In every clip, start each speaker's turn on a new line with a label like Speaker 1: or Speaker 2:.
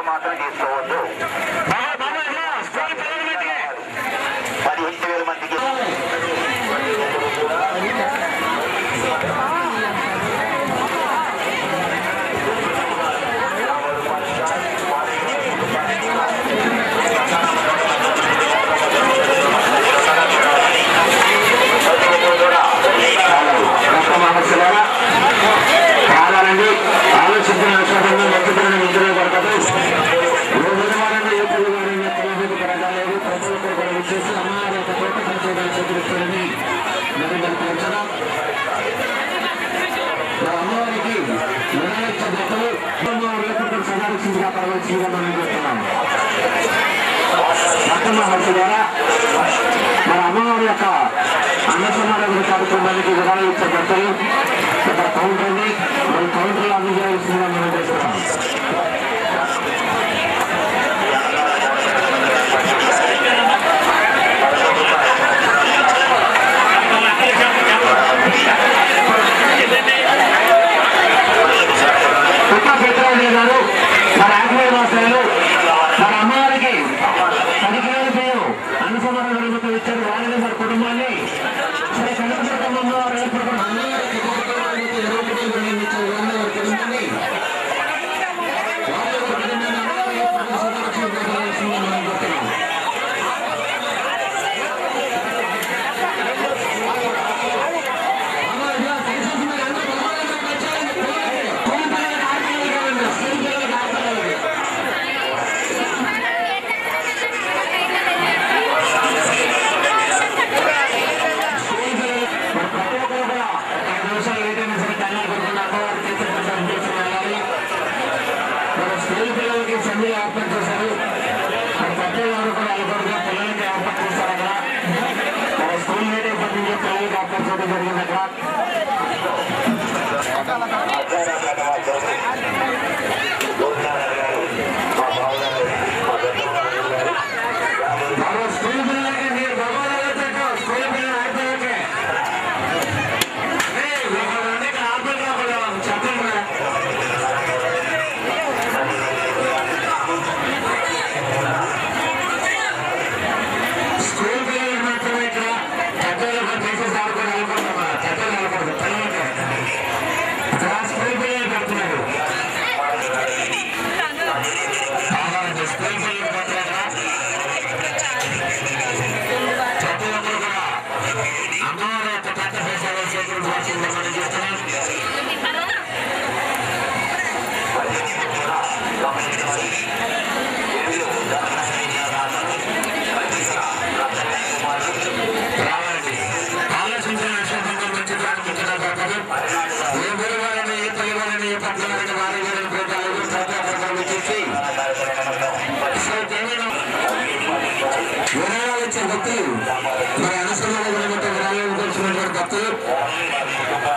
Speaker 1: మాత్రం తీసుకోవద్దు. 17,000 మందికి కావాలండి ఆలోచించిన విషయంలో నచ్చుతున్న నిద్ర పడతారు. పడగాలేదు ప్రతి ఒక్కరు కూడా విచ్చేసి అమ్మవారి యొక్క కోట సంచోదన చేకూరుస్తారని అమ్మవారికి వినాయక భక్తులు అమ్మవారి సందర్శించగా పడవలసిందిగా మనం చేస్తున్నాం. భక్తమహర్షి ద్వారా మన అమ్మవారి యొక్క అన్నసమారాధన కార్యక్రమానికి విరాళం ఇచ్చే భక్తులు ఇక్కడ కౌంటర్ ఉంది. మన కౌంటర్లో అందజేయాల్సిందిగా మనం చేస్తున్నాం. గారు మన ఆత్మీయ మాస్టర్లు మన అమ్మవారికి 10,000 రూపాయలు అనుసమరణ నిమిత్తం ఇచ్చారు. వాళ్ళని మన కుటుంబాన్ని శ్రీ కనకదుర్గమ్మ అమ్మవారు ఏర్పడిన అమ్మవారికి 20 కుటుంబాన్ని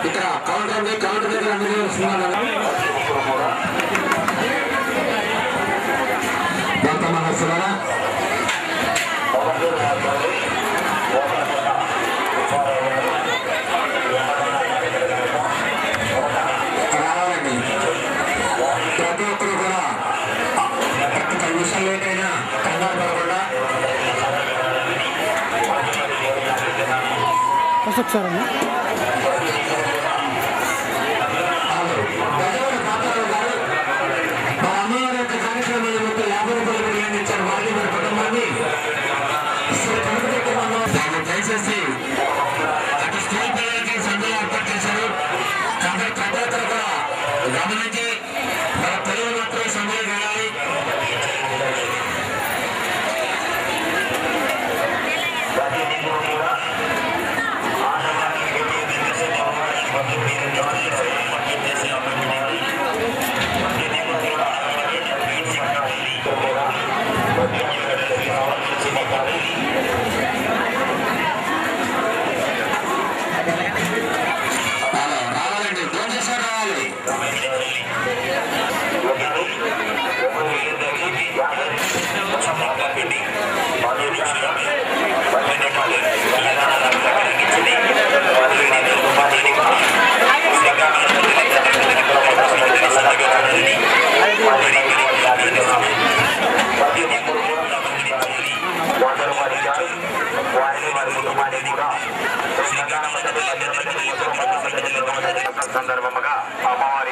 Speaker 1: ఇక్కడ కౌంటర్ ఉంది. కౌంటర్ దగ్గర అందరూ మహర్షులారా రావాలండి. ప్రతి ఒక్కరు కూడా 10 నిమిషాలు లేట్ అయినా కంగారు పడకుండా ఒకసారి దయచేసి అటు స్కూల్ పిల్లలకి సందులు ఏర్పాటు చేశారు. కాబట్టి ప్రతి ఒక్కరు కూడా గమనించి మన పిల్లలు మాత్రమే సందులు వెళ్ళాలి.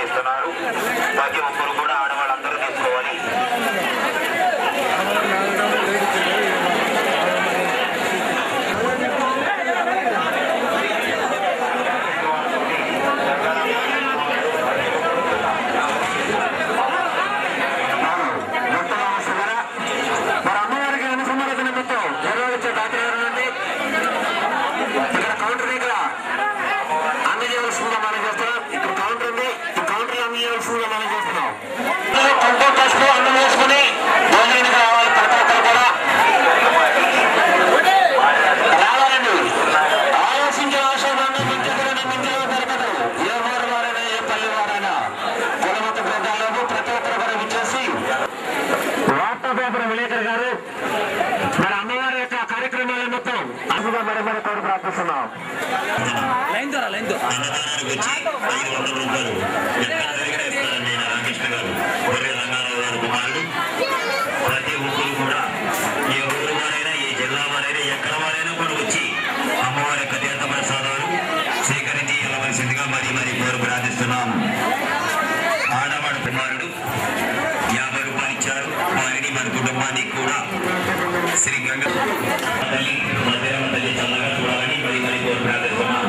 Speaker 2: ఇస్తున్నారు. ప్రతి ఒక్కరు కూడా ఆడవాళ్ళందరూ తీసుకోవాలి. ఆడవాడు కుమారుడు 50 రూపాయలు ఇచ్చారు. వారిని మన కుటుంబానికి కూడా శ్రీ గంగా తల్లి మధ్యాహ్నం తల్లి చల్లగా చూడాలని మరి కోరు ప్రార్థిస్తున్నాం.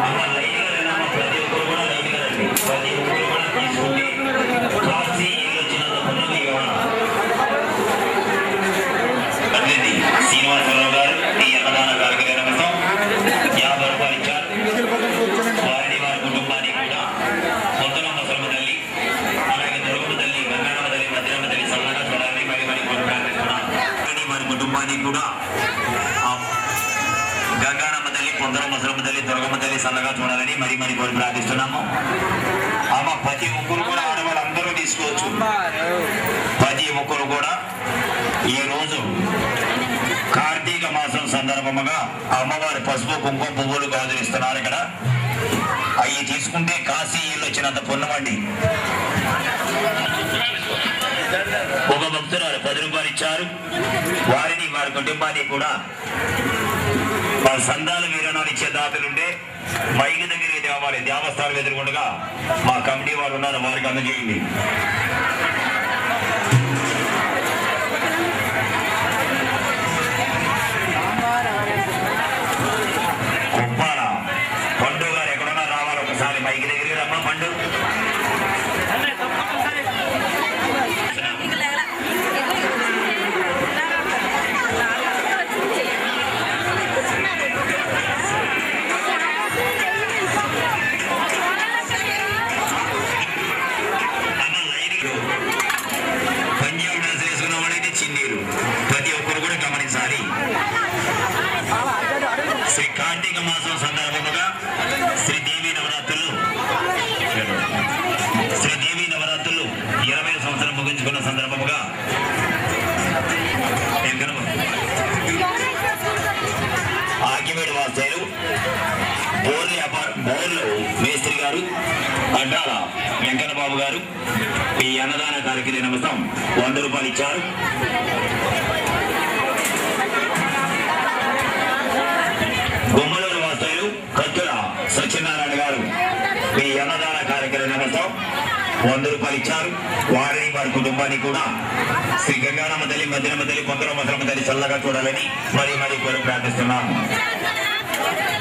Speaker 2: అమ్మ లైన్గా ప్రతి ఒక్కరు కూడా లైన్గా రండి. ప్రతి ఒక్కరు కూడా తీసుకుంటే కాశీ వచ్చినంత పుణ్యమే అట్లేది శ్రీనివాసరావు గారు ఈ అన్నదాన కార్యక్రమం 50 రూపాయలు ఇచ్చారు. వారిని వారి కుటుంబానికి కూడా పొద్దునమ్మ సొమ్మ తల్లి అలాగే దొరకమ్మ తల్లి గంగారమ్మ తల్లి మధ్యాహ్నం తల్లి చల్లగా చూడాలని మరి కోరు ప్రార్థిస్తున్నాం. వారి కుటుంబానికి కూడా గంగారమ్మ తల్లి పొందరమ్మ సొమ్మ తల్లి దొరకమ్మ తల్లి చల్లగా చూడాలని మరి కోరి ప్రార్థిస్తున్నాము. అమ్మ ప్రతి ఒక్కరు కూడా ఆడవాళ్ళందరూ తీసుకోవచ్చు. ప్రతి ఒక్కరు కూడా ఈ రోజు కార్తీక మాసం సందర్భముగా అమ్మవారి పసుపు కుంకుమ పువ్వులు గాజులు ఇస్తున్నారు. ఇక్కడ అవి తీసుకుంటే కాశీలు వచ్చినంత పుణ్యమండి. ఒక భక్తురాలు 10 రూపాయలు ఇచ్చారు. వారిని వారి కుటుంబానికి కూడా వాళ్ళ సందాల వీరణాలు ఇచ్చే దాతలుంటే మైకి దగ్గరికి తేవాలి. దేవస్థానం ఎదుర్కొండగా మా కమిటీ వారు ఉన్నారు, వారికి అందజేయండి. కుప్పాల పండు గారు ఎక్కడున్నా రావాలి, ఒకసారి మైకి దగ్గరికి రమ్మా. పండు పంజాబ్ డాన్స్ వేసుకున్న వాళ్ళైతే చిన్నీరు ప్రతి ఒక్కరు కూడా గమనించాలి. శ్రీ కార్తీక మాసం సందర్భముగా శ్రీదేవి నవరాత్రులు 20 సంవత్సరం ముగించుకున్న సందర్భముగా ఆకివేడి వాస్తవులు బోర్లు మేస్త్రి గారు అడ్డాల వెంకన్న బాబు గారు ఈ అన్నదాన కార్యక్రమ నిమిత్తం 100 రూపాయలు ఇచ్చారు. బొమ్మలూరు వాస్తవులు కత్తుల సత్యనారాయణ గారు ఈ అన్నదాన కార్యక్రమ నిమిత్తం 100 రూపాయలు ఇచ్చారు. వారిని వారి కుటుంబానికి కూడా శ్రీ గంగారమ్మ తల్లి మధ్యనమ్మ తల్లి పొందరమ్మ తల్లి చల్లగా చూడాలని మరి కోరి ప్రార్థిస్తున్నాము.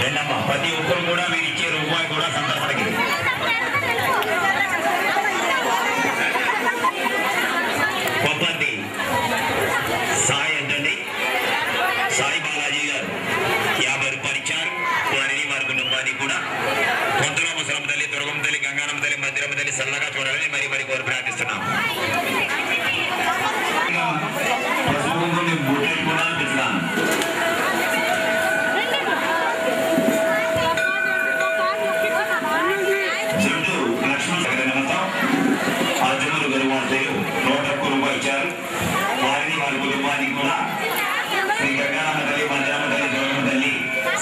Speaker 2: రెండమ్మ ప్రతి ఒక్కరు కూడా మీరు ఇచ్చే రూపాయి కూడా సందర్భానికి కొప్పండి సాయి అంటండి. సాయి బాలాజీ గారు 50 రూపాయలు ఇచ్చారు. వారిని వారి కుటుంబానికి కూడా పొందరమ్మ సొమ్మ తల్లి దుర్గమ్మ తల్లి గంగారమ్మ తల్లి మధ్యరమ్మ తల్లి చల్లగా చూడాలని మరి కోరి ప్రార్థిస్తున్నాం. అర్జునులు గరువార్తలు 101 రూపాయలు ఇచ్చారు. వారిని వారి కుటుంబానికి కూడా శ్రీ గంగారమ్మ తల్లి మధ్యరమ్మ తల్లి దుర్గమ్మ తల్లి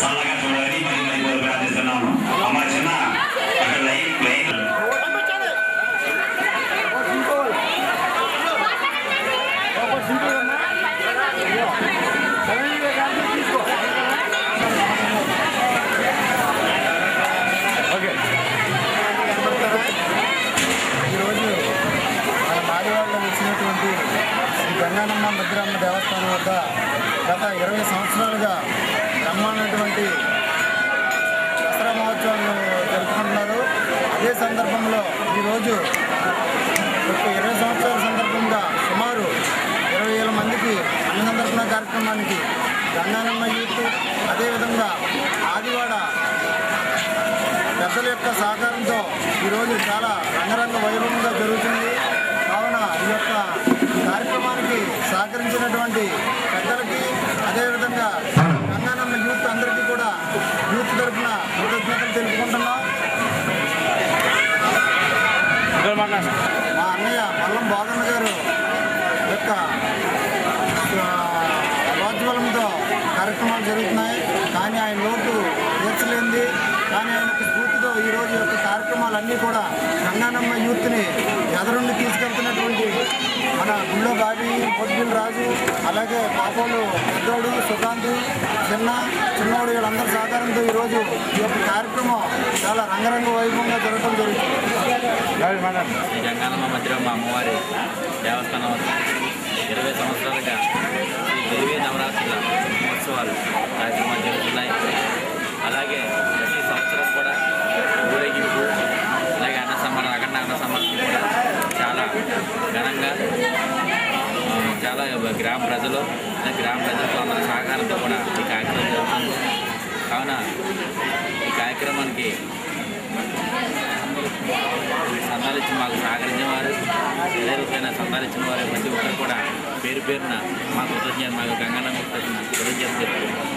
Speaker 2: చల్లగా చూడాలని మరి ప్రార్థిస్తున్నాము. అమ్మ చిన్న అక్కడ లైన్
Speaker 3: గంగానమ్మ భద్రమ్మ దేవస్థానం వద్ద గత 20 సంవత్సరాలుగా బ్రహ్మాండమైనటువంటి దసరా మహోత్సవాలను జరుపుకుంటున్నారు. అదే సందర్భంలో ఈరోజు 20 సంవత్సరాల సందర్భంగా సుమారు 20,000 మందికి అన్నసందర్పణ కార్యక్రమానికి గంగానమ్మ యూత్, అదేవిధంగా ఆదివాడ పెద్దల యొక్క సహకారంతో ఈరోజు చాలా రంగరంగ వైభవంగా జరుగుతుంది. కావున ఈ యొక్క కార్యక్రమానికి సహకరించినటువంటి పెద్దలకి, అదేవిధంగా గంగానమ్మ యూత్ అందరికీ కూడా యూత్ తరఫున కృతజ్ఞతలు తెలుపుకుంటున్నాం. మా అన్నయ్య మల్లం బాగన్న గారు యొక్క ప్రోజ్వలంతో కార్యక్రమాలు జరుగుతున్నాయి. కానీ ఆయన లోటు తీర్చలేంది. కానీ ఆయనకు స్ఫూర్తితో ఈరోజు యొక్క కార్యక్రమాలన్నీ కూడా గంగానమ్మ యూత్ని ఎదరుండి తీసుకెళ్తున్నటువంటి మన గుళ్ళో బాబీ, పొద్దుల రాజు, అలాగే పాపోలు పెద్దోడు, సుకాంత్, చిన్నోడు వీళ్ళందరి సహకారంతో ఈరోజు ఈ యొక్క కార్యక్రమం చాలా రంగరంగ వైభవంగా జరగడం జరుగుతుంది.
Speaker 4: గంగానమ్మ మధ్యలో మా అమ్మవారి దేవస్థానం వద్ద 20 సంవత్సరాలుగా ఈ దేవీ నవరాత్రుల మహోత్సవాలు కార్యక్రమాలు జరుగుతున్నాయి. అలాగే ప్రతి సంవత్సరం కూడా ఊరేగింపు, అలాగే అఖండ అన్న సమానం కూడా చాలా ఘనంగా చాలా గ్రామ ప్రజలతో అందరి సహకారంతో కూడా ఈ కార్యక్రమం జరుగుతుంది. కావున ఈ కార్యక్రమానికి సంతాలించిన మాకు సహకరించిన వారు, ఏదైనా సంతాలించిన వారు ప్రతి ఒక్కరు కూడా పేరు పేరున మా కృతజ్ఞత, మాకు గంగానమ్మ కృతజ్ఞత చెప్తున్నాం.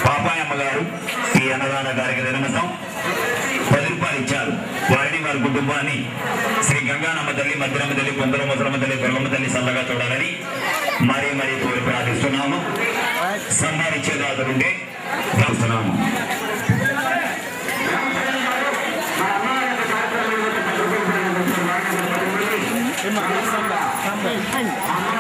Speaker 2: పాపాయమ్మ గారు ఈ అన్నదాన కార్యక్రమం నిమిత్తం 10 రూపాయలు ఇచ్చారు. వారిని వారి కుటుంబాన్ని శ్రీ గంగానమ్మ తల్లి, మధ్యరమ్మ తల్లి, పొందల ముసలమ్మ తల్లి, దుర్గమ్మ తల్లి సల్లగా చూడాలని మరీ కోరి ప్రార్థిస్తున్నాము. సంపాదించేదాదులుండే చేస్తున్నాము.
Speaker 3: Terima kasih.